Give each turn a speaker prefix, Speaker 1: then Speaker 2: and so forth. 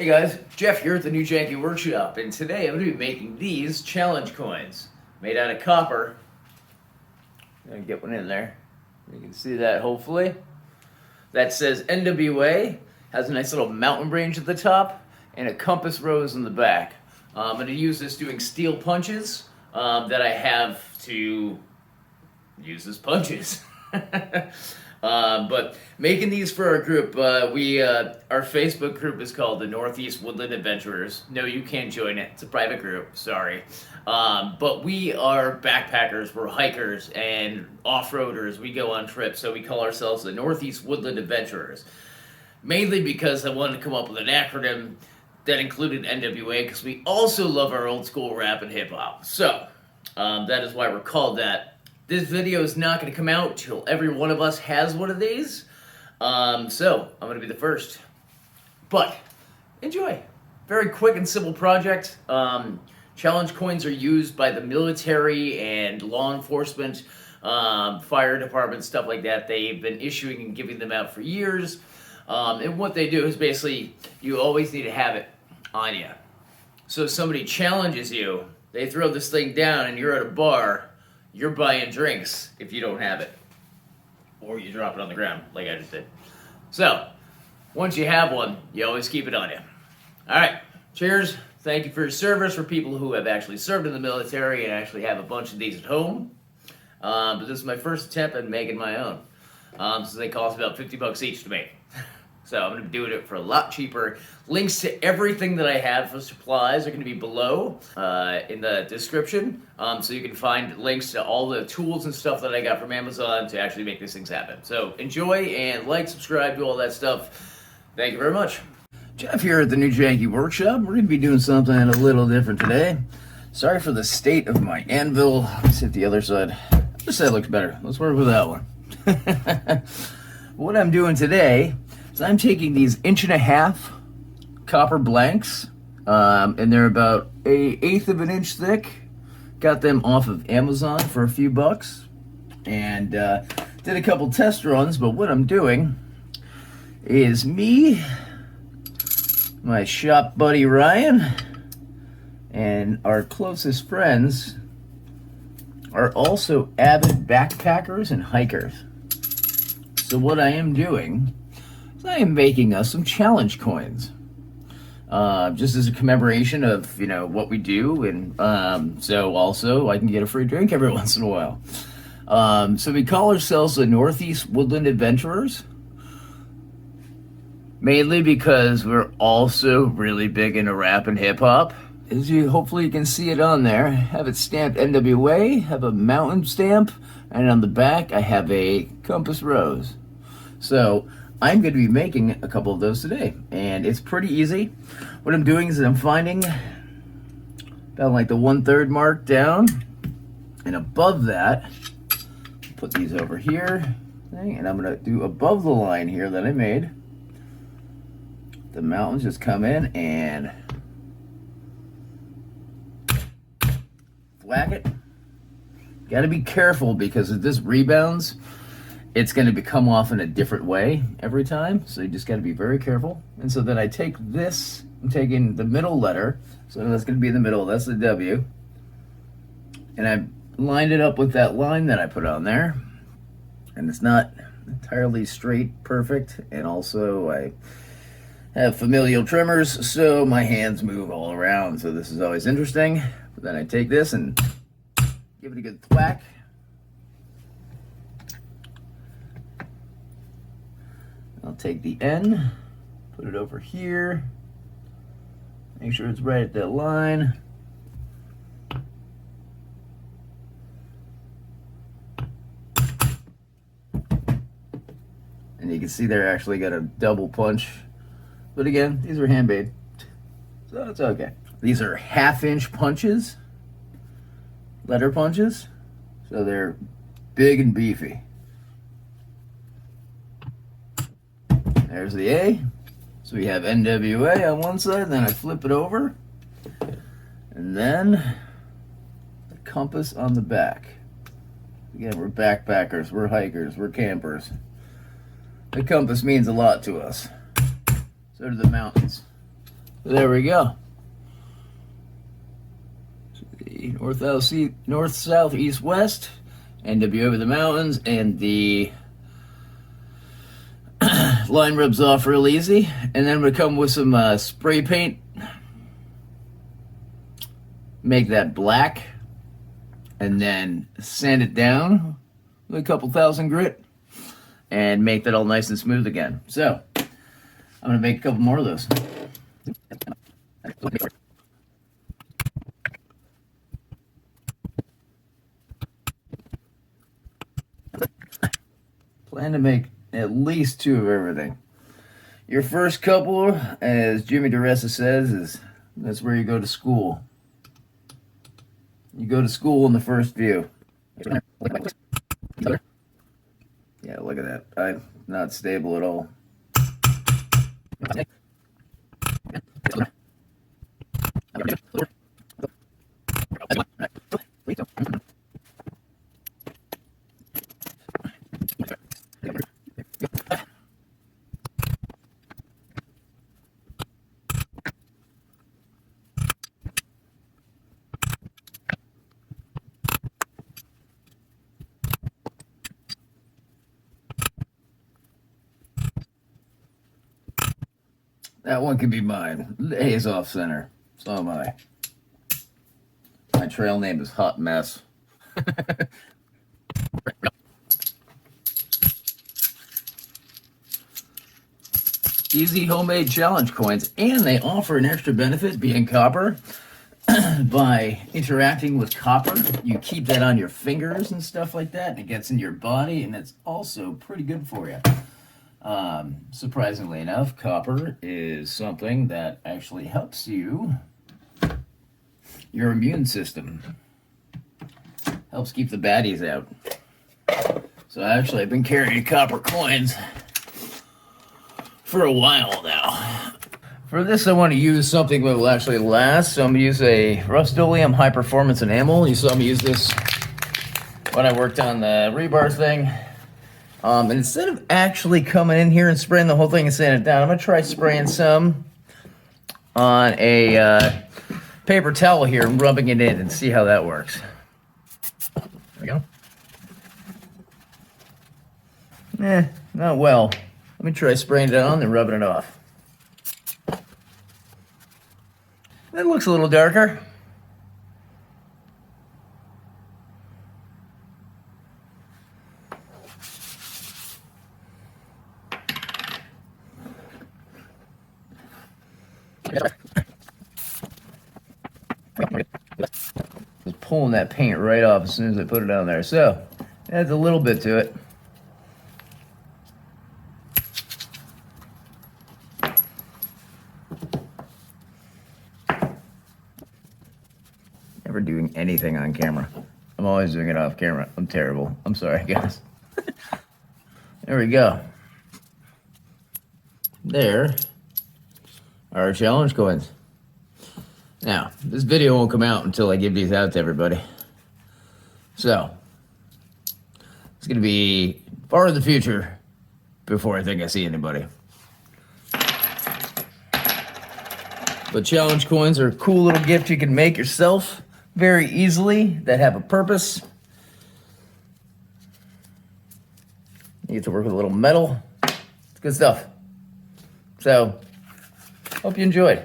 Speaker 1: Hey guys, Jeff here at the new Janky Workshop, and today I'm going to be making these challenge coins made out of copper. I'm going to get one in there. You can see that hopefully. That says NWA, has a nice little mountain range at the top, and a compass rose in the back. I'm going to use this doing steel punches that I have to use as punches. But making these for our group, our Facebook group is called the Northeast Woodland Adventurers. No, you can't join it. It's a private group. Sorry. But we are backpackers, we're hikers, and off-roaders. We go on trips, so we call ourselves the Northeast Woodland Adventurers. Mainly because I wanted to come up with an acronym that included NWA, because we also love our old school rap and hip-hop. So, that is why we're called that. This video is not going to come out till every one of us has one of these. So, I'm going to be the first. But, enjoy. Very quick and simple project. Challenge coins are used by the military and law enforcement, fire department, stuff like that. They've been issuing and giving them out for years. And what they do is basically, you always need to have it on you. So if somebody challenges you, they throw this thing down and you're at a bar, you're buying drinks if you don't have it. Or you drop it on the ground, like I just did. So, once you have one, you always keep it on you. Alright, cheers. Thank you for your service for people who have actually served in the military and actually have a bunch of these at home. But this is my first attempt at making my own. So they cost about 50 bucks each to make. So I'm going to be doing it for a lot cheaper. Links to everything that I have for supplies are going to be below in the description. So you can find links to all the tools and stuff that I got from Amazon to actually make these things happen. So enjoy and like, subscribe, do all that stuff. Thank you very much. Jeff here at the new Janky Workshop. We're going to be doing something a little different today. Sorry for the state of my anvil. Let's hit the other side. This side looks better. Let's work with that one. What I'm doing today is I'm taking these 1.5" copper blanks, and they're about 1/8 of an inch thick. Got them off of Amazon for a few bucks, and did a couple test runs. But what I'm doing is me, my shop buddy Ryan, and our closest friends are also avid backpackers and hikers. So what I am doing is I am making us some challenge coins, just as a commemoration of, you know, what we do, and so also I can get a free drink every once in a while. So we call ourselves the Northeast Woodland Adventurers, mainly because we're also really big into rap and hip hop. As you hopefully you can see it on there, have it stamped NWA, have a mountain stamp, and on the back I have a compass rose. So I'm going to be making a couple of those today, and it's pretty easy. What I'm doing is I'm finding about like the 1/3 mark down, and above that, put these over here, and I'm going to do above the line here that I made. The mountains just come in and whack it. Got to be careful because if this rebounds, it's going to come off in a different way every time. So you just got to be very careful. And so then I take this, I'm taking the middle letter, so that's going to be in the middle, that's the W. And I lined it up with that line that I put on there. And it's not entirely straight, perfect. And also I have familial tremors, so my hands move all around. So this is always interesting. But then I take this and give it a good thwack. I'll take the N, put it over here, make sure it's right at that line. And you can see there I actually got a double punch. But again, these are handmade, so it's okay. These are 1/2" punches, letter punches, so they're big and beefy. There's the A. So we have NWA on one side, and then I flip it over, and then the compass on the back. Again, we're backpackers, we're hikers, we're campers. The compass means a lot to us. So do the mountains. There we go. North, south, east, west. NW over the mountains, and the line rubs off real easy. And then we come with some spray paint. Make that black. And then sand it down with a couple thousand grit. And make that all nice and smooth again. So, I'm going to make a couple more of those. Plan to make at least 2 of everything. Your first couple, as Jimmy DeRessa says, that's where you go to school. You go to school in the first view. Yeah, look at that. I'm not stable at all. That one can be mine. A is off center. So am I. My trail name is Hot Mess. Easy homemade challenge coins, and they offer an extra benefit, being copper. By interacting with copper, you keep that on your fingers and stuff like that, and it gets in your body, and it's also pretty good for you. Surprisingly enough, copper is something that actually helps your immune system. Helps keep the baddies out. So actually, I've been carrying copper coins for a while now. For this, I want to use something that will actually last. So I'm going to use a Rust-Oleum high performance enamel. You saw me use this when I worked on the rebar thing. And instead of actually coming in here and spraying the whole thing and sanding it down, I'm going to try spraying some on a paper towel here and rubbing it in and see how that works. There we go. Not well. Let me try spraying it on and rubbing it off. That looks a little darker. Just pulling that paint right off as soon as I put it on there. So, adds a little bit to it. Never doing anything on camera. I'm always doing it off camera. I'm terrible. I'm sorry, guys. There we go. There are our challenge coins. Now, this video won't come out until I give these out to everybody. So, it's going to be far in the future before I think I see anybody. But challenge coins are a cool little gift you can make yourself very easily that have a purpose. You get to work with a little metal. It's good stuff. So, hope you enjoyed.